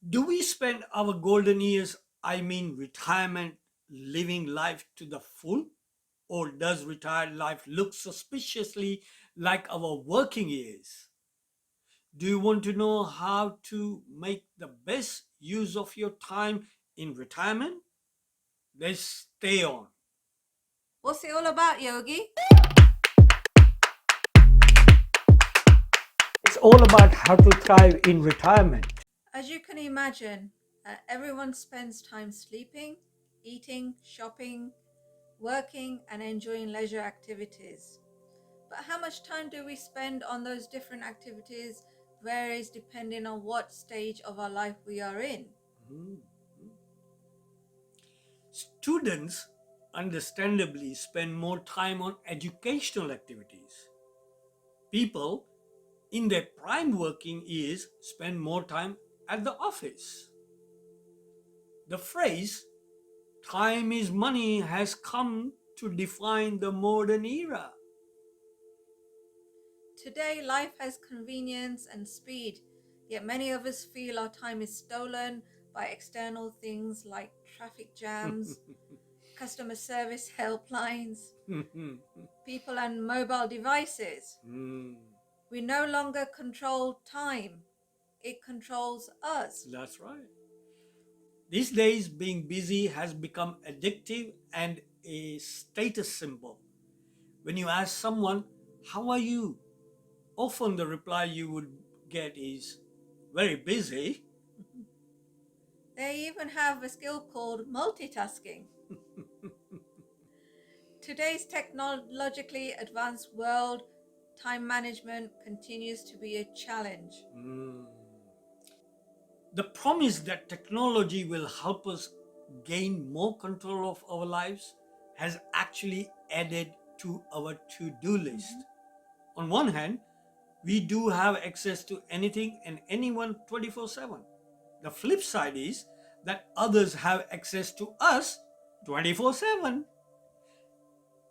Do we spend our golden years, I mean retirement, living life to the full? Or does retired life look suspiciously like our working years? Do you want to know how to make the best use of your time in retirement? Let's stay on. What's it all about, Yogi? It's all about how to thrive in retirement. As you can imagine, everyone spends time sleeping, eating, shopping, working, and enjoying leisure activities. But how much time do we spend on those different activities varies depending on what stage of our life we are in. Mhm. Students understandably spend more time on educational activities. People in their prime working years spend more time at the office. The phrase time is money has come to define the modern era. Today, life has convenience and speed, yet many of us feel our time is stolen by external things like traffic jams, customer service helplines, people, and mobile devices. We no longer control time, it controls us. That's right. These days, being busy has become addictive and a status symbol. When you ask someone, "How are you?" often the reply you would get is, "Very busy." They even have a skill called multitasking. Today's technologically advanced world, time management continues to be a challenge. The promise that technology will help us gain more control of our lives has actually added to our to do list. On one hand, we do have access to anything and anyone 24/7. The flip side is that others have access to us 24/7.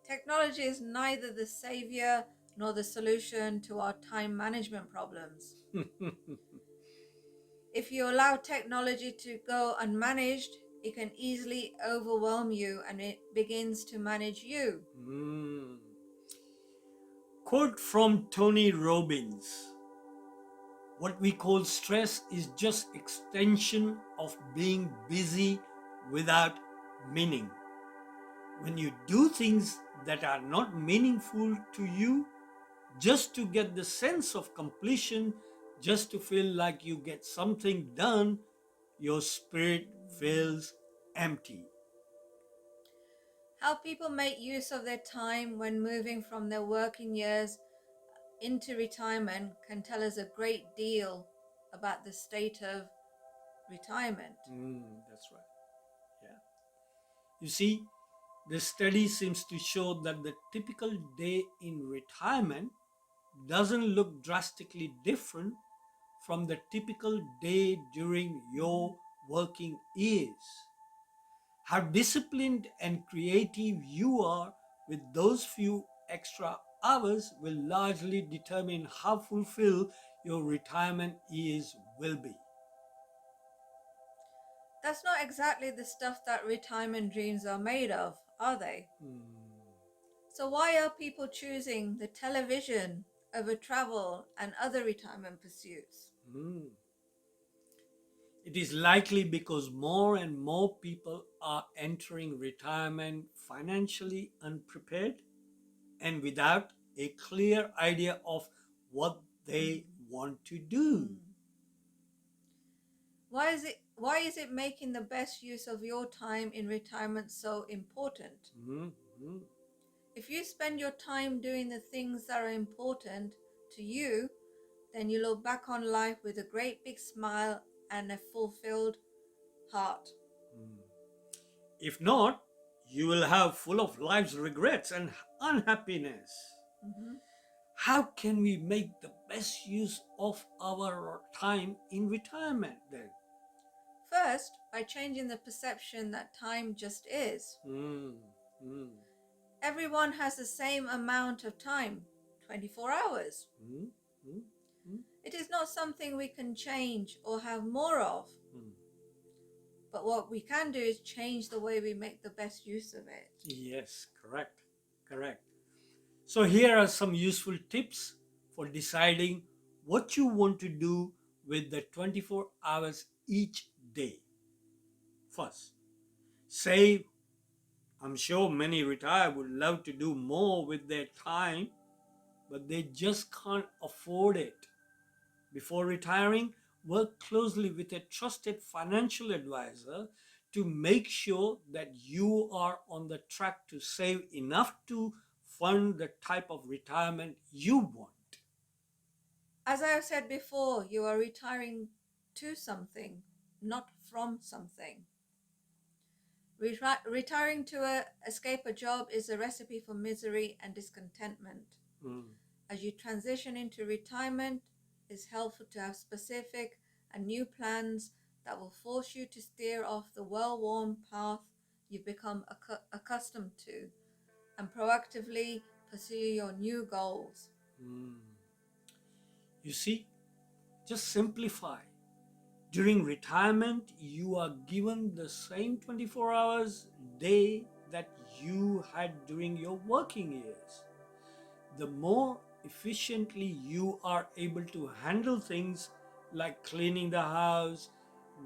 Technology is neither the savior nor the solution to our time management problems. If you allow technology to go unmanaged, it can easily overwhelm you and it begins to manage you. Quote from Tony Robbins: what we call stress is just extension of being busy without meaning. When you do things that are not meaningful to you just to get the sense of completion, just to feel like you get something done, your spirit feels empty. How people make use of their time when moving from their working years into retirement can tell us a great deal about the state of retirement. That's right. Yeah. You see, the study seems to show that the typical day in retirement doesn't look drastically different from the typical day during your working years. How disciplined and creative you are with those few extra hours will largely determine how fulfilled your retirement years will be. That's not exactly the stuff that retirement dreams are made of, are they? So, why are people choosing the television over travel and other retirement pursuits? Mm. It is likely because more and more people are entering retirement financially unprepared and without a clear idea of what they want to do. Why is it making the best use of your time in retirement so important? Mhm, mhm. If you spend your time doing the things that are important to you, then you look back on life with a great big smile and a fulfilled heart. If not, you will have full of life's regrets and unhappiness. Mhm. How can we make the best use of our time in retirement then? First, by changing the perception that time just is. Mm, mm, Everyone has the same amount of time, 24 hours. mm, mm, mm, It is not something we can change or have more of. But what we can do is change the way we make the best use of it. Yes, correct. Correct. So here are some useful tips for deciding what you want to do with the 24 hours each day. First, save. I'm sure many retired would love to do more with their time, but they just can't afford it. Before retiring, work closely with a trusted financial advisor to make sure that you are on the track to save enough to fund the type of retirement you want. As I have said before, you are retiring to something, not from something. Retiring to escape a job is a recipe for misery and discontentment. As you transition into retirement, it's helpful to have specific and new plans that will force you to steer off the well-worn path you've become accustomed to and proactively pursue your new goals. You see, just simplify. During retirement, you are given the same 24 hours day that you had during your working years. The more efficiently you are able to handle things like cleaning the house,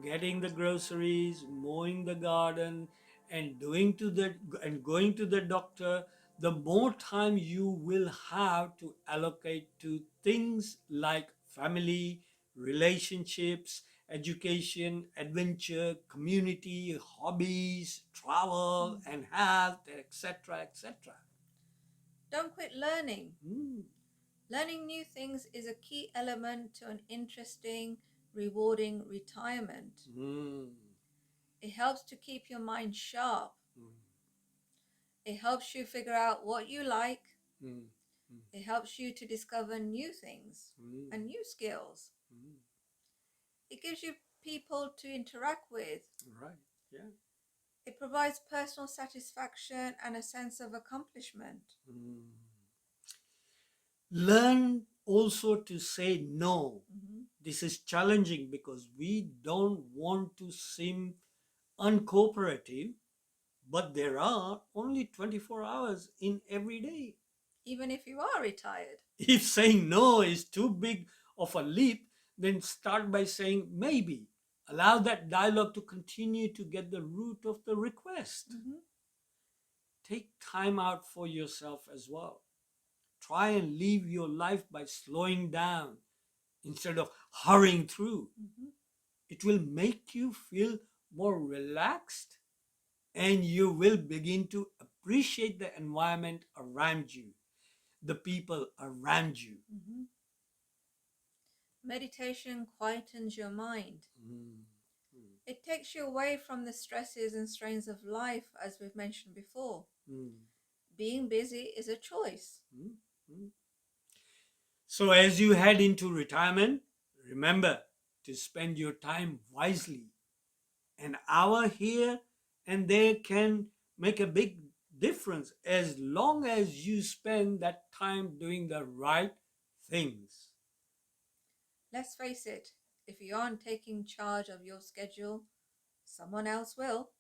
getting the groceries, mowing the garden, and going to the doctor, the more time you will have to allocate to things like family, relationships, education, adventure, community, hobbies, travel, and health, etc., etc. Don't quit learning. Learning new things is a key element to an interesting, rewarding retirement. It helps to keep your mind sharp. It helps you figure out what you like. It helps you to discover new things and new skills. It gives you people to interact with. Right, yeah. It provides personal satisfaction and a sense of accomplishment. Learn also to say no. This is challenging because we don't want to seem uncooperative, but there are only 24 hours in every day. Even if you are retired. If saying no is too big of a leap, then start by saying maybe. Allow that dialogue to continue to get the root of the request. Take time out for yourself as well. Try and live your life by slowing down instead of hurrying through. It will make you feel more relaxed and you will begin to appreciate the environment around you, the people around you. Meditation quietens your mind. It takes you away from the stresses and strains of life, as we've mentioned before. Being busy is a choice. So as you head into retirement, remember to spend your time wisely. An hour here and there can make a big difference as long as you spend that time doing the right things. Let's face it, if you aren't taking charge of your schedule, someone else will.